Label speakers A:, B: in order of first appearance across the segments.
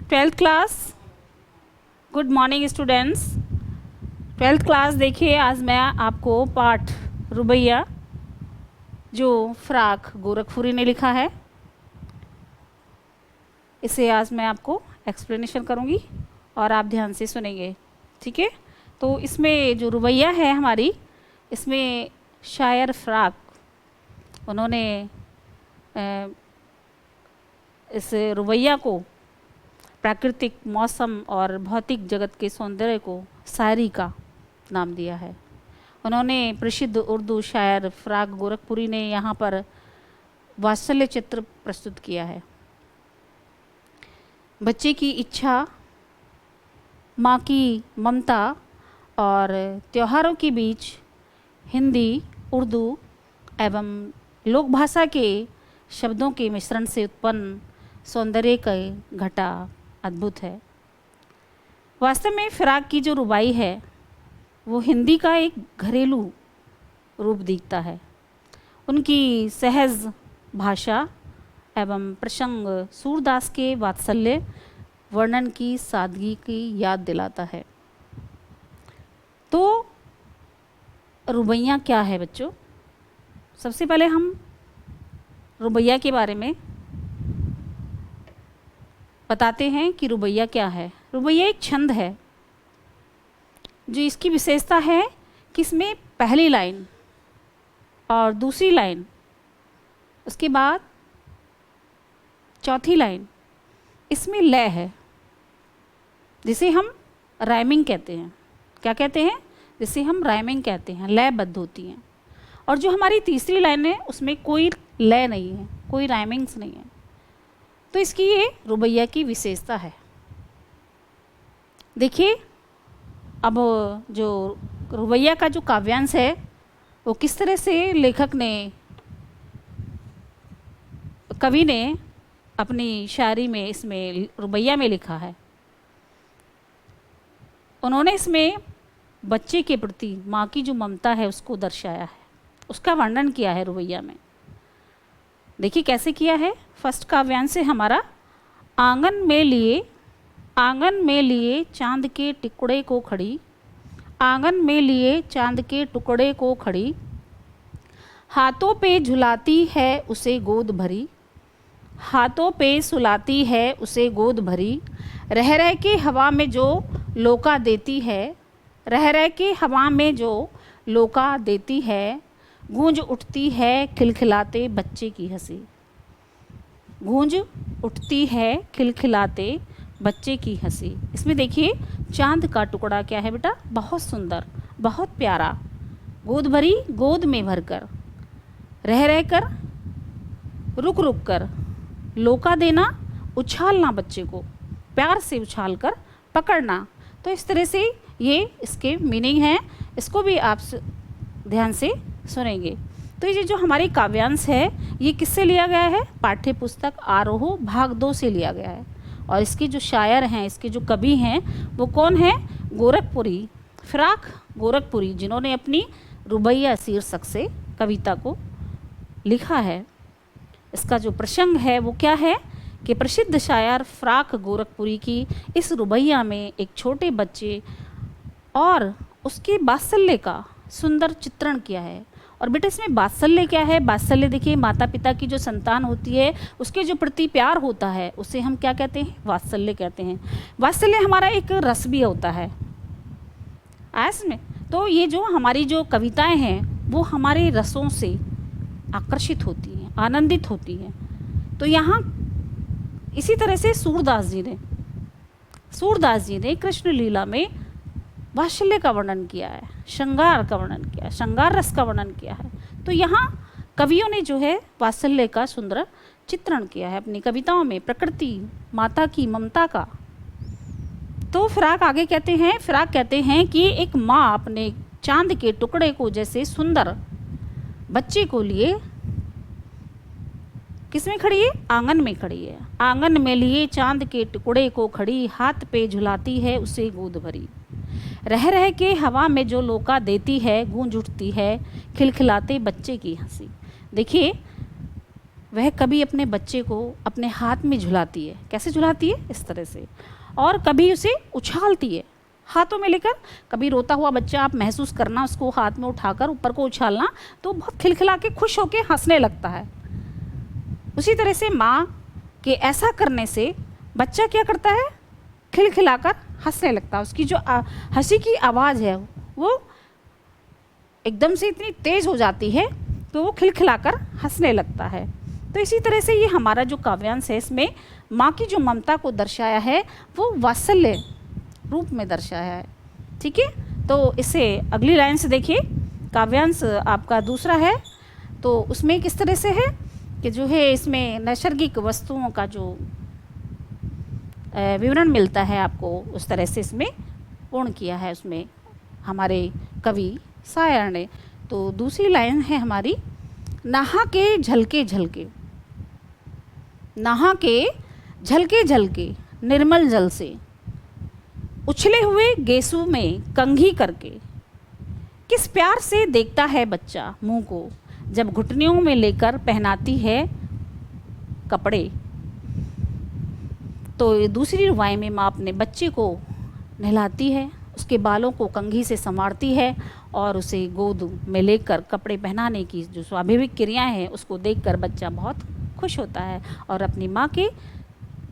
A: Twelfth class, good morning students. Twelfth class देखिए, आज मैं आपको पाठ रुबैया जो फ़राक गोरखपुरी ने लिखा है, इसे आज मैं आपको एक्सप्लेनेशन करूँगी और आप ध्यान से सुनेंगे, ठीक है। तो इसमें जो रुबैया है हमारी, इसमें शायर फ़राक उन्होंने इस रुबैया को प्राकृतिक मौसम और भौतिक जगत के सौंदर्य को शायरी का नाम दिया है। उन्होंने प्रसिद्ध उर्दू शायर फ़राक गोरखपुरी ने यहाँ पर वात्सल्य चित्र प्रस्तुत किया है। बच्चे की इच्छा, माँ की ममता और त्योहारों के बीच हिंदी, उर्दू एवं लोक भाषा के शब्दों के मिश्रण से उत्पन्न सौंदर्य का घटा अद्भुत है। वास्तव में फ़राक की जो रुबाई है वो हिंदी का एक घरेलू रूप दिखता है। उनकी सहज भाषा एवं प्रसंग सूरदास के वात्सल्य वर्णन की सादगी की याद दिलाता है। तो रुबैया क्या है बच्चों? सबसे पहले हम रुबैया के बारे में बताते हैं कि रुबैया क्या है। रुबैया एक छंद है जो इसकी विशेषता है कि इसमें पहली लाइन और दूसरी लाइन, उसके बाद चौथी लाइन, इसमें लय है, जिसे हम राइमिंग कहते हैं। क्या कहते हैं? जिसे हम राइमिंग कहते हैं, लयबद्ध होती हैं। और जो हमारी तीसरी लाइन है उसमें कोई लय नहीं है, कोई राइमिंग्स नहीं है। तो इसकी ये रुबैया की विशेषता है। देखिए, अब जो रुबैया का जो काव्यांश है वो किस तरह से लेखक ने, कवि ने अपनी शायरी में इसमें रुबैया में लिखा है। उन्होंने इसमें बच्चे के प्रति माँ की जो ममता है उसको दर्शाया है, उसका वर्णन किया है रुबैया में। देखिए कैसे किया है। फर्स्ट काव्यांश है हमारा, आंगन में लिए चांद के टुकड़े को खड़ी, आंगन में लिए चांद के टुकड़े को खड़ी, हाथों पे झुलाती है उसे गोद भरी, हाथों पे सुलाती है उसे गोद भरी, रह रह के हवा में जो लोका देती है, रह रह के हवा में जो लोका देती है, गूंज उठती है खिलखिलाते बच्चे की हंसी, गूंज उठती है खिलखिलाते बच्चे की हंसी। इसमें देखिए चांद का टुकड़ा क्या है बेटा, बहुत सुंदर, बहुत प्यारा, गोद भरी, गोद में भरकर, रह रह कर, रुक रुक कर, लोका देना, उछालना, बच्चे को प्यार से उछाल कर पकड़ना। तो इस तरह से ये इसके मीनिंग हैं, इसको भी आप ध्यान से सुनेंगे। तो ये जो हमारी काव्यांश है ये किससे लिया गया है? पाठ्य पुस्तक आरोह भाग 2 से लिया गया है। और इसके जो शायर हैं, इसके जो कवि हैं वो कौन है? गोरखपुरी, फ़राक गोरखपुरी, जिन्होंने अपनी रुबैया शीर्षक से कविता को लिखा है। इसका जो प्रसंग है वो क्या है कि प्रसिद्ध शायर फ़राक गोरखपुरी की इस रुबैया में एक छोटे बच्चे और उसके वात्सल्य का सुंदर चित्रण किया है। और बेटा इसमें वात्सल्य क्या है? वात्सल्य देखिए, माता पिता की जो संतान होती है उसके जो प्रति प्यार होता है उसे हम क्या कहते हैं? वात्सल्य कहते हैं। वात्सल्य हमारा एक रस भी होता है इसमें। तो ये जो हमारी जो कविताएं हैं वो हमारे रसों से आकर्षित होती हैं, आनंदित होती हैं। तो यहाँ इसी तरह से सूरदास जी ने कृष्ण लीला में वात्सल्य का वर्णन किया है, श्रृंगार का वर्णन किया है, श्रृंगार रस का वर्णन किया है। तो यहाँ कवियों ने जो है वात्सल्य का सुंदर चित्रण किया है अपनी कविताओं में, प्रकृति माता की ममता का। तो फ़राक आगे कहते हैं, फ़राक कहते हैं कि एक माँ अपने चांद के टुकड़े को जैसे सुंदर बच्चे को लिए किस में खड़ी है? आंगन में खड़ी है। आंगन में लिए चांद के टुकड़े को खड़ी, हाथ पे झुलाती है उसे गोद भरी, रह रह के हवा में जो लोका देती है, गूंज उठती है खिलखिलाते बच्चे की हंसी। देखिए वह कभी अपने बच्चे को अपने हाथ में झुलाती है, कैसे झुलाती है, इस तरह से, और कभी उसे उछालती है हाथों में लेकर। कभी रोता हुआ बच्चा आप महसूस करना, उसको हाथ में उठाकर ऊपर को उछालना, तो बहुत खिलखिला के खुश होके हंसने लगता है। उसी तरह से माँ के ऐसा करने से बच्चा क्या करता है, खिलखिलाकर हंसने लगता है। उसकी जो हंसी की आवाज़ है वो एकदम से इतनी तेज़ हो जाती है तो वो खिलखिलाकर हंसने लगता है। तो इसी तरह से ये हमारा जो काव्यांश है, इसमें माँ की जो ममता को दर्शाया है वो वात्सल्य रूप में दर्शाया है। ठीक है, तो इसे अगली लाइन से देखिए। काव्यांश आपका दूसरा है, तो उसमें किस तरह से है कि जो है इसमें नैसर्गिक वस्तुओं का जो विवरण मिलता है आपको, उस तरह से इसमें पूर्ण किया है उसमें हमारे कवि शायर ने। तो दूसरी लाइन है हमारी, नहा के झलके झलके, नहा के झलके झलके निर्मल जल से, उछले हुए गेसू में कंघी करके, किस प्यार से देखता है बच्चा मुंह को, जब घुटनियों में लेकर पहनाती है कपड़े। तो दूसरी रुबाई में माँ अपने बच्चे को नहलाती है, उसके बालों को कंघी से संवारती है और उसे गोद में लेकर कपड़े पहनाने की जो स्वाभाविक क्रियाएं हैं उसको देखकर बच्चा बहुत खुश होता है और अपनी माँ के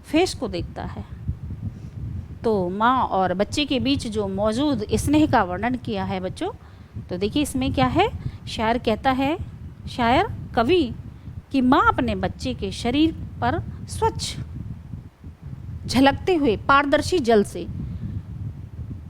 A: फेस को देखता है। तो माँ और बच्चे के बीच जो मौजूद स्नेह का वर्णन किया है बच्चों, तो देखिए इसमें क्या है, शायर कहता है, शायर कवि, कि माँ अपने बच्चे के शरीर पर स्वच्छ झलकते हुए पारदर्शी जल से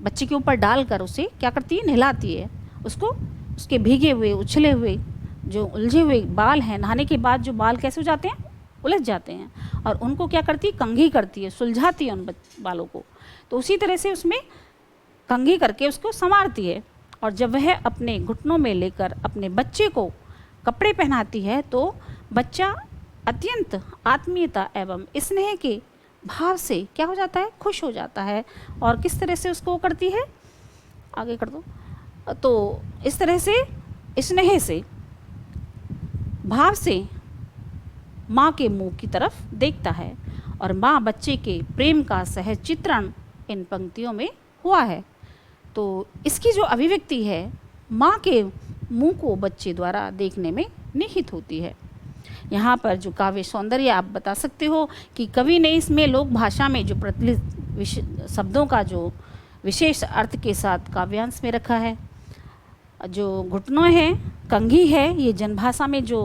A: बच्चे के ऊपर डालकर उसे क्या करती है, नहलाती है। उसको उसके भीगे हुए उछले हुए जो उलझे हुए बाल हैं, नहाने के बाद जो बाल कैसे हो जाते हैं, उलझ जाते हैं, और उनको क्या करती है, कंघी करती है, सुलझाती है उन बालों को। तो उसी तरह से उसमें कंघी करके उसको संवारती है। और जब वह अपने घुटनों में लेकर अपने बच्चे को कपड़े पहनाती है तो बच्चा अत्यंत आत्मीयता एवं स्नेह के भाव से क्या हो जाता है, खुश हो जाता है। और किस तरह से उसको करती है, आगे कर दो, तो इस तरह से स्नेह से भाव से माँ के मुंह की तरफ देखता है और माँ बच्चे के प्रेम का सहज चित्रण इन पंक्तियों में हुआ है। तो इसकी जो अभिव्यक्ति है माँ के मुंह को बच्चे द्वारा देखने में निहित होती है। यहाँ पर जो काव्य सौंदर्य आप बता सकते हो कि कवि ने इसमें लोक भाषा में जो प्रचलित शब्दों का जो विशेष अर्थ के साथ काव्यांश में रखा है। जो घुटनों हैं, कंघी है, ये जनभाषा में जो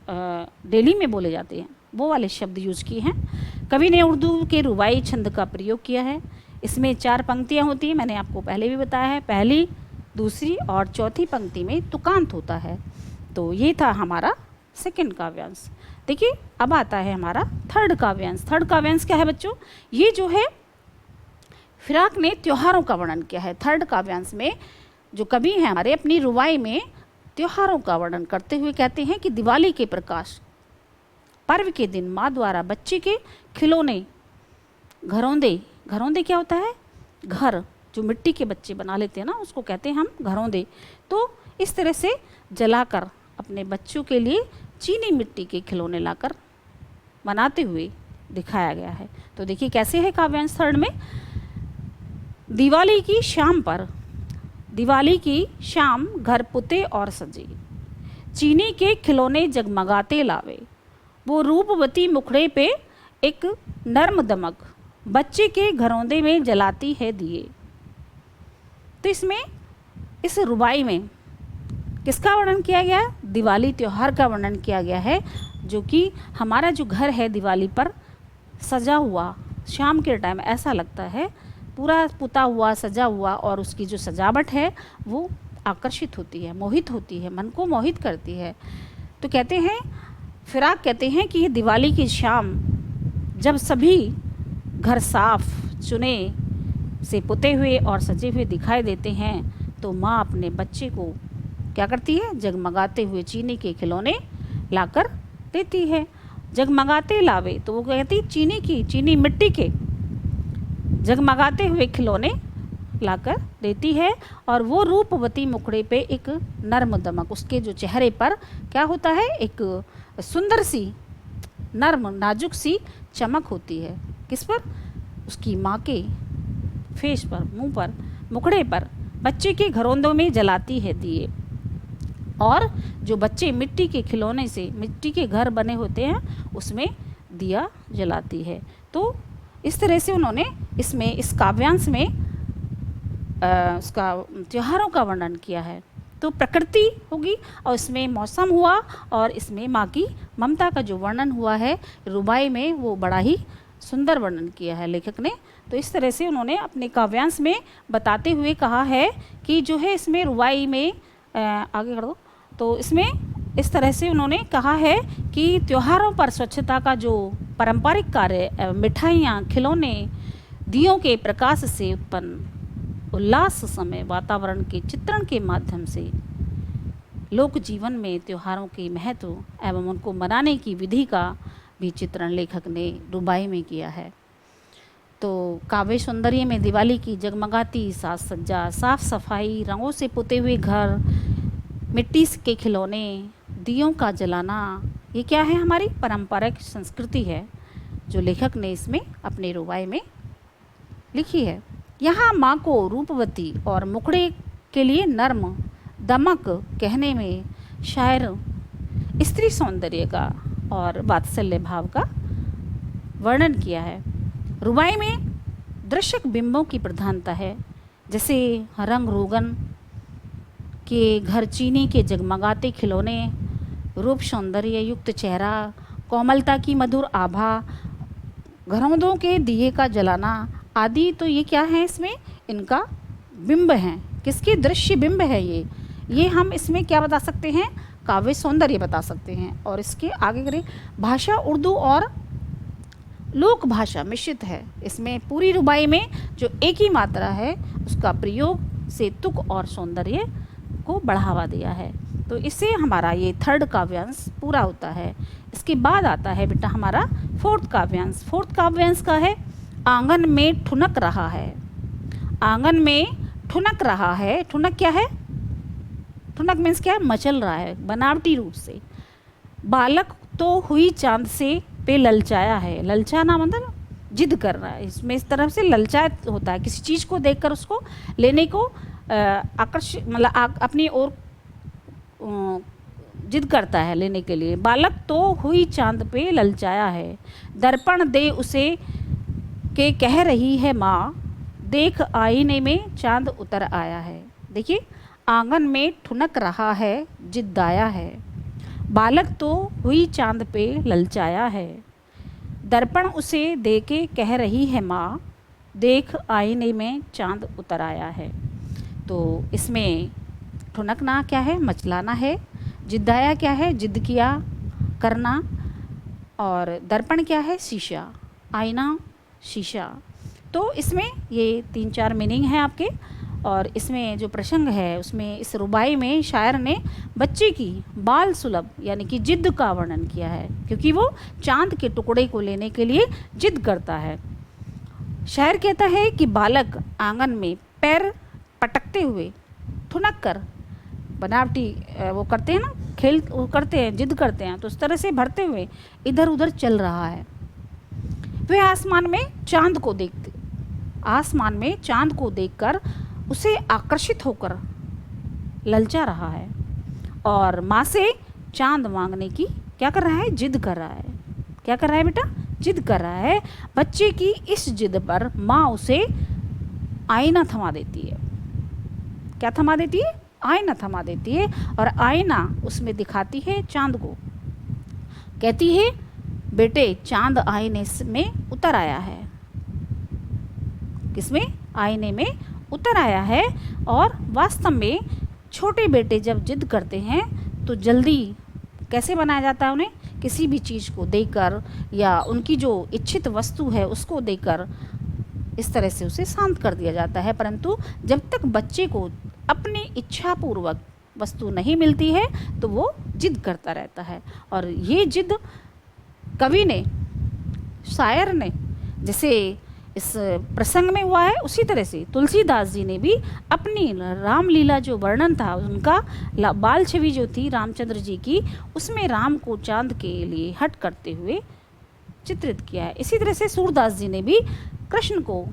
A: डेली में बोले जाते हैं वो वाले शब्द यूज किए हैं। कवि ने उर्दू के रुबाई छंद का प्रयोग किया है। इसमें 4 पंक्तियाँ होती हैं, मैंने आपको पहले भी बताया है, पहली, दूसरी और चौथी पंक्ति में तुकांत होता है। तो ये था हमारा सेकंड काव्यांश। देखिए अब आता है हमारा थर्ड काव्यांश। थर्ड काव्यांश क्या है बच्चों, ये जो है फिराक ने त्योहारों का वर्णन किया है। थर्ड काव्यांश में जो कवि हैं हमारे अपनी रुबाई में त्योहारों का वर्णन करते हुए कहते हैं कि दिवाली के प्रकाश पर्व के दिन माँ द्वारा बच्चे के खिलौने, घरौंदे, घरौंदे क्या होता है, घर जो मिट्टी के बच्चे बना लेते हैं ना, उसको कहते हैं हम घरौंदे। तो इस तरह से जलाकर अपने बच्चों के लिए चीनी मिट्टी के खिलौने लाकर बनाते हुए दिखाया गया है। तो देखिए कैसे है काव्यांश थर्ड में, दिवाली की शाम पर, दिवाली की शाम घर पुते और सजे, चीनी के खिलौने जगमगाते लावे, वो रूपवती मुखड़े पे एक नर्म दमक, बच्चे के घरौंदे में जलाती है दिए। तो इसमें इस रुबाई में किसका वर्णन किया गया है, दिवाली त्यौहार का वर्णन किया गया है, जो कि हमारा जो घर है दिवाली पर सजा हुआ, शाम के टाइम ऐसा लगता है पूरा पुता हुआ, सजा हुआ, और उसकी जो सजावट है वो आकर्षित होती है, मोहित होती है, मन को मोहित करती है। तो कहते हैं, फिराक कहते हैं कि ये दिवाली की शाम जब सभी घर साफ चुने से पुते हुए और सजे हुए दिखाई देते हैं तो माँ अपने बच्चे को क्या करती है, जगमगाते हुए चीनी के खिलौने लाकर देती है। जगमगाते लावे, तो वो कहती है चीनी मिट्टी के जगमगाते हुए खिलौने लाकर देती है। और वो रूपवती मुखड़े पे एक नर्म दमक, उसके जो चेहरे पर क्या होता है, एक सुंदर सी नर्म नाजुक सी चमक होती है। किस पर? उसकी माँ के फेस पर, मुंह पर, मुखड़े पर बच्चे के घरौंदों में जलाती है दिए। और जो बच्चे मिट्टी के खिलौने से, मिट्टी के घर बने होते हैं उसमें दिया जलाती है। तो इस तरह से उन्होंने इसमें, इस काव्यांश में उसका त्योहारों का वर्णन किया है। तो प्रकृति होगी और इसमें मौसम हुआ और इसमें माँ की ममता का जो वर्णन हुआ है रुबाई में, वो बड़ा ही सुंदर वर्णन किया है लेखक ने। तो इस तरह से उन्होंने अपने काव्यांश में बताते हुए कहा है कि जो है इसमें रुबाई में आगे कर दो। तो इसमें इस तरह से उन्होंने कहा है कि त्योहारों पर स्वच्छता का जो पारंपरिक कार्य, मिठाइयाँ, खिलौने, दियों के प्रकाश से उत्पन्न उल्लास समय वातावरण के चित्रण के माध्यम से लोक जीवन में त्योहारों के महत्व एवं उनको मनाने की विधि का भी चित्रण लेखक ने रुबाई में किया है। तो काव्य सौंदर्य में दिवाली की जगमगाती साज सज्जा, साफ सफाई, रंगों से पुते हुए घर, मिट्टी के खिलौने, दियों का जलाना, ये क्या है? हमारी पारंपरिक संस्कृति है जो लेखक ने इसमें अपने रुबाई में लिखी है। यहाँ माँ को रूपवती और मुखड़े के लिए नर्म दमक कहने में शायर स्त्री सौंदर्य का और वात्सल्य भाव का वर्णन किया है। रुबाई में दृश्यक बिंबों की प्रधानता है, जैसे रंग रोगन के घर, चीनी के जगमगाते खिलौने, रूप सौंदर्य युक्त चेहरा, कोमलता की मधुर आभा, घरौंदों के दिए का जलाना आदि। तो ये क्या है? इसमें इनका बिंब हैं। किसके? दृश्य बिंब है ये हम इसमें क्या बता सकते हैं? काव्य सौंदर्य बता सकते हैं। और इसके आगे करें, भाषा उर्दू और लोक भाषा मिश्रित है। इसमें पूरी रुबाई में जो एक ही मात्रा है उसका प्रयोग से तुक और सौंदर्य को बढ़ावा दिया है। तो इससे हमारा ये थर्ड काव्यांश पूरा होता है। इसके बाद आता है बेटा हमारा फोर्थ काव्यांश। फोर्थ काव्यांश का है आंगन में ठुनक रहा है। आंगन में ठुनक रहा है। ठुनक क्या है? ठुनक मीन्स क्या है? मचल रहा है बनावटी रूप से। बालक तो हुई चांद से पे ललचाया है। ललचाना मतलब जिद कर रहा है। इसमें इस तरह से ललचायत होता है, किसी चीज़ को देखकर उसको लेने को आकर्षित, मतलब अपनी ओर जिद करता है लेने के लिए। बालक तो हुई चांद पे ललचाया है, दर्पण दे उसे के कह रही है माँ, देख आईने में चांद उतर आया है। देखिए, आंगन में ठुनक रहा है, जिद्दाया है। बालक तो हुई चांद पे ललचाया है, दर्पण उसे दे के कह रही है माँ, देख आईने में चांद उतर आया है। तो इसमें ठुनकना क्या है? मचलाना है। जिद्दाया क्या है? जिद किया, करना। और दर्पण क्या है? शीशा, आईना, शीशा। तो इसमें ये 3-4 मीनिंग हैं आपके। और इसमें जो प्रसंग है उसमें इस रुबाई में शायर ने बच्चे की बाल सुलभ यानी कि जिद का वर्णन किया है, क्योंकि वो चांद के टुकड़े को लेने के लिए जिद करता है। शायर कहता है कि बालक आंगन में पैर पटकते हुए, ठुनक कर, बनावटी वो करते हैं ना, खेल वो करते हैं, जिद करते हैं, तो उस तरह से भरते हुए इधर उधर चल रहा है। वह आसमान में चांद को देखकर उसे आकर्षित होकर ललचा रहा है और माँ से चांद मांगने की क्या कर रहा है? जिद कर रहा है। क्या कर रहा है बेटा? जिद कर रहा है। बच्चे की इस जिद पर माँ उसे आईना थमा देती है। क्या थमा देती है? आईना थमा देती है। और आईना उसमें दिखाती है चांद को। कहती है, बेटे चांद आईने में उतर आया है। किसमें? आईने में उतर आया है। और वास्तव में छोटे बेटे जब जिद करते हैं तो जल्दी कैसे बनाया जाता है उन्हें? किसी भी चीज़ को देकर या उनकी जो इच्छित वस्तु है उसको देकर इस तरह से उसे शांत कर दिया जाता है। परंतु जब तक बच्चे को अपनी इच्छा पूर्वक वस्तु नहीं मिलती है तो वो जिद करता रहता है। और ये जिद कवि ने, शायर ने, जैसे इस प्रसंग में हुआ है उसी तरह से तुलसीदास जी ने भी अपनी रामलीला जो वर्णन था उनका, बाल छवि जो थी रामचंद्र जी की, उसमें राम को चांद के लिए हट करते हुए चित्रित किया है। इसी तरह से सूरदास जी ने भी कृष्ण को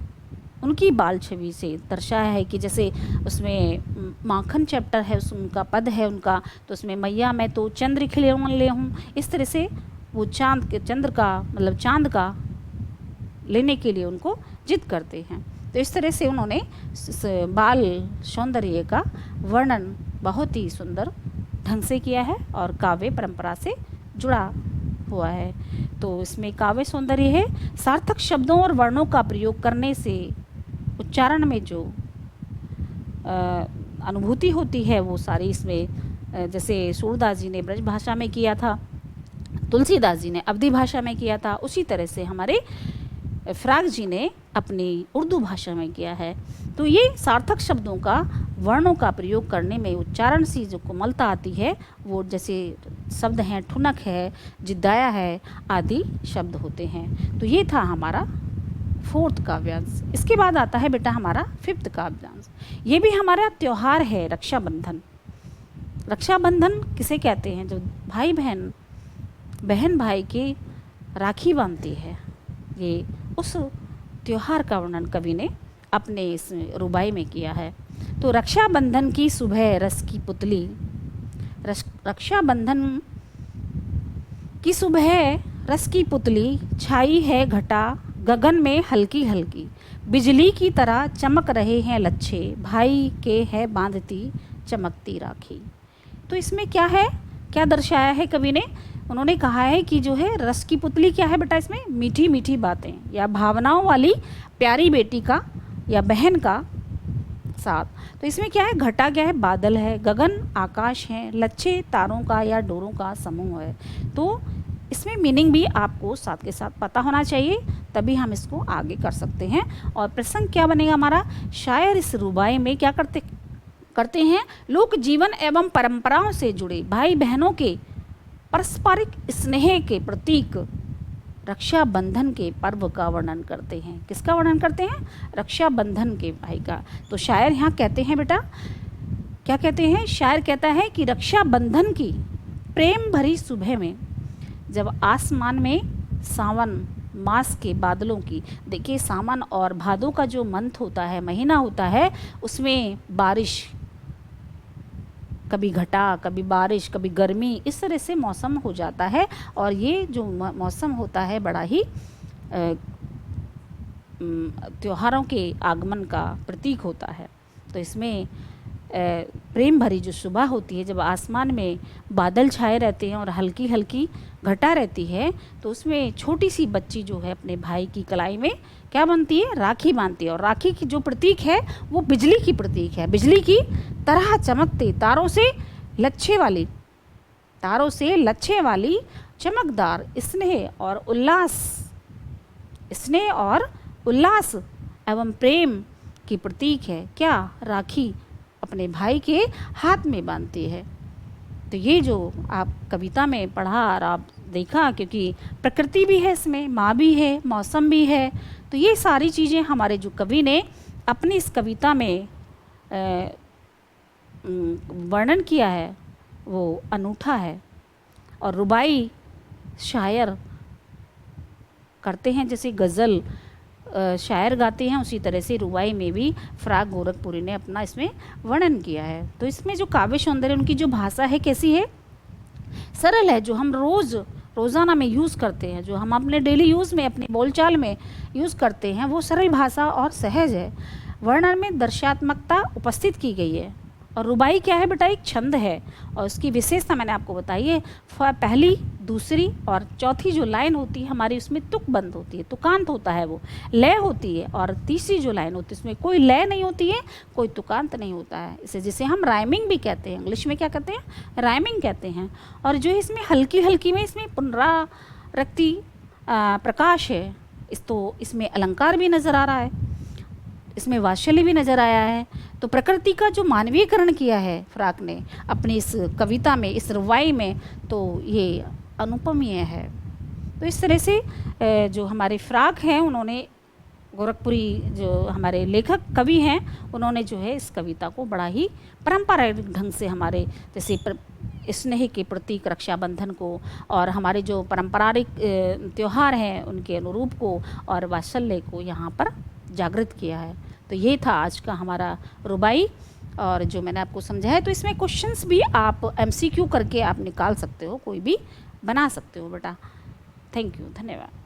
A: उनकी बाल छवि से दर्शाया है कि जैसे उसमें माखन चैप्टर है, उनका पद है उनका, तो उसमें मैया मैं तो चंद्र खिले ले हूँ, इस तरह से वो चंद्र का मतलब चांद का लेने के लिए उनको जिद करते हैं। तो इस तरह से उन्होंने बाल सौंदर्य का वर्णन बहुत ही सुंदर ढंग से किया है और काव्य परंपरा से जुड़ा हुआ है। तो इसमें काव्य सौंदर्य है, सार्थक शब्दों और वर्णों का प्रयोग करने से उच्चारण में जो अनुभूति होती है वो सारी इसमें जैसे सूरदास जी ने ब्रज भाषा में किया था, तुलसीदास जी ने अवधी भाषा में किया था, उसी तरह से हमारे फ्राग जी ने अपनी उर्दू भाषा में किया है। तो ये सार्थक शब्दों का वर्णों का प्रयोग करने में उच्चारण से जो कोमलता आती है, वो जैसे शब्द हैं ठुनक है, जिद्दाया है आदि शब्द होते हैं। तो ये था हमारा 4th काव्यांश। इसके बाद आता है बेटा हमारा 5th काव्यांश। ये भी हमारा त्यौहार है रक्षाबंधन। रक्षाबंधन किसे कहते हैं? जो भाई बहन भाई की राखी बांधती है, ये उस त्यौहार का वर्णन कवि ने अपने इस रुबाई में किया है। तो रक्षाबंधन की सुबह रस की पुतली, रक्षाबंधन की सुबह रस की पुतली, छाई है घटा गगन में हल्की हल्की, बिजली की तरह चमक रहे हैं लच्छे, भाई के है बांधती चमकती राखी। तो इसमें क्या है, क्या दर्शाया है कवि ने? उन्होंने कहा है कि जो है रस की पुतली क्या है बेटा, इसमें मीठी मीठी बातें या भावनाओं वाली प्यारी बेटी का या बहन का साथ। तो इसमें क्या है, घटा क्या है, बादल है, गगन आकाश है, लच्छे तारों का या डोरों का समूह है। तो इसमें मीनिंग भी आपको साथ के साथ पता होना चाहिए, तभी हम इसको आगे कर सकते हैं। और प्रसंग क्या बनेगा हमारा, शायर इस रुबाई में क्या करते हैं, लोक जीवन एवं परंपराओं से जुड़े भाई बहनों के पारस्परिक स्नेह के प्रतीक रक्षाबंधन के पर्व का वर्णन करते हैं। किसका वर्णन करते हैं? रक्षाबंधन के भाई का। तो शायर यहाँ कहते हैं बेटा, क्या कहते हैं? शायर कहता है कि रक्षाबंधन की प्रेम भरी सुबह में, जब आसमान में सावन मास के बादलों की, देखिए सावन और भादों का जो मंथ होता है, महीना होता है, उसमें बारिश, कभी घटा कभी बारिश कभी गर्मी, इस तरह से मौसम हो जाता है। और ये जो मौसम होता है बड़ा ही त्योहारों के आगमन का प्रतीक होता है। तो इसमें प्रेम भरी जो सुबह होती है, जब आसमान में बादल छाए रहते हैं और हल्की हल्की घटा रहती है, तो उसमें छोटी सी बच्ची जो है अपने भाई की कलाई में क्या बनती है, राखी बांधती है। और राखी की जो प्रतीक है वो बिजली की प्रतीक है, बिजली की तरह चमकते तारों से लच्छे वाली चमकदार स्नेह और उल्लास एवं प्रेम की प्रतीक है। क्या? राखी अपने भाई के हाथ में बांधती है। तो ये जो आप कविता में पढ़ा और आप देखा, क्योंकि प्रकृति भी है इसमें, माँ भी है, मौसम भी है, तो ये सारी चीज़ें हमारे जो कवि ने अपनी इस कविता में वर्णन किया है वो अनूठा है। और रुबाई शायर करते हैं, जैसे गज़ल शायर गाते हैं, उसी तरह से रुबाई में भी फ्राग गोरखपुरी ने अपना इसमें वर्णन किया है। तो इसमें जो काव्य सौंदर्य, उनकी जो भाषा है कैसी है, सरल है, जो हम रोज़ाना में यूज़ करते हैं, जो हम अपने डेली यूज़ में अपने बोलचाल में यूज़ करते हैं, वो सरल भाषा और सहज है। वर्णन में दर्शात्मकता उपस्थित की गई है। और रुबाई क्या है बेटा, एक छंद है, और उसकी विशेषता मैंने आपको बताई है। पहली, दूसरी और चौथी जो लाइन होती है हमारी, उसमें तुक बंद होती है, तुकांत होता है, वो लय होती है। और तीसरी जो लाइन होती है उसमें कोई लय नहीं होती है, कोई तुकांत नहीं होता है। इसे जिसे हम राइमिंग भी कहते हैं, इंग्लिश में क्या कहते हैं, राइमिंग कहते हैं। और जो इसमें हल्की हल्की में इसमें पुनरावृत्ति प्रकाश है, इसमें अलंकार भी नज़र आ रहा है, इसमें वात्सल्य भी नज़र आया है। तो प्रकृति का जो मानवीयकरण किया है फ्राक ने अपनी इस कविता में, इस रुबाई में, तो ये अनुपमीय है। तो इस तरह से जो हमारे फ्राक हैं, उन्होंने गोरखपुरी जो हमारे लेखक कवि हैं, उन्होंने जो है इस कविता को बड़ा ही पारंपरिक ढंग से हमारे जैसे स्नेह के प्रतीक रक्षाबंधन को और हमारे जो पारंपरिक त्यौहार हैं उनके अनुरूप को और वात्सल्य को यहाँ पर जागृत किया है। तो ये था आज का हमारा रुबाई और जो मैंने आपको समझाया। तो इसमें क्वेश्चंस भी आप MCQ करके आप निकाल सकते हो, कोई भी बना सकते हो बेटा। थैंक यू, धन्यवाद।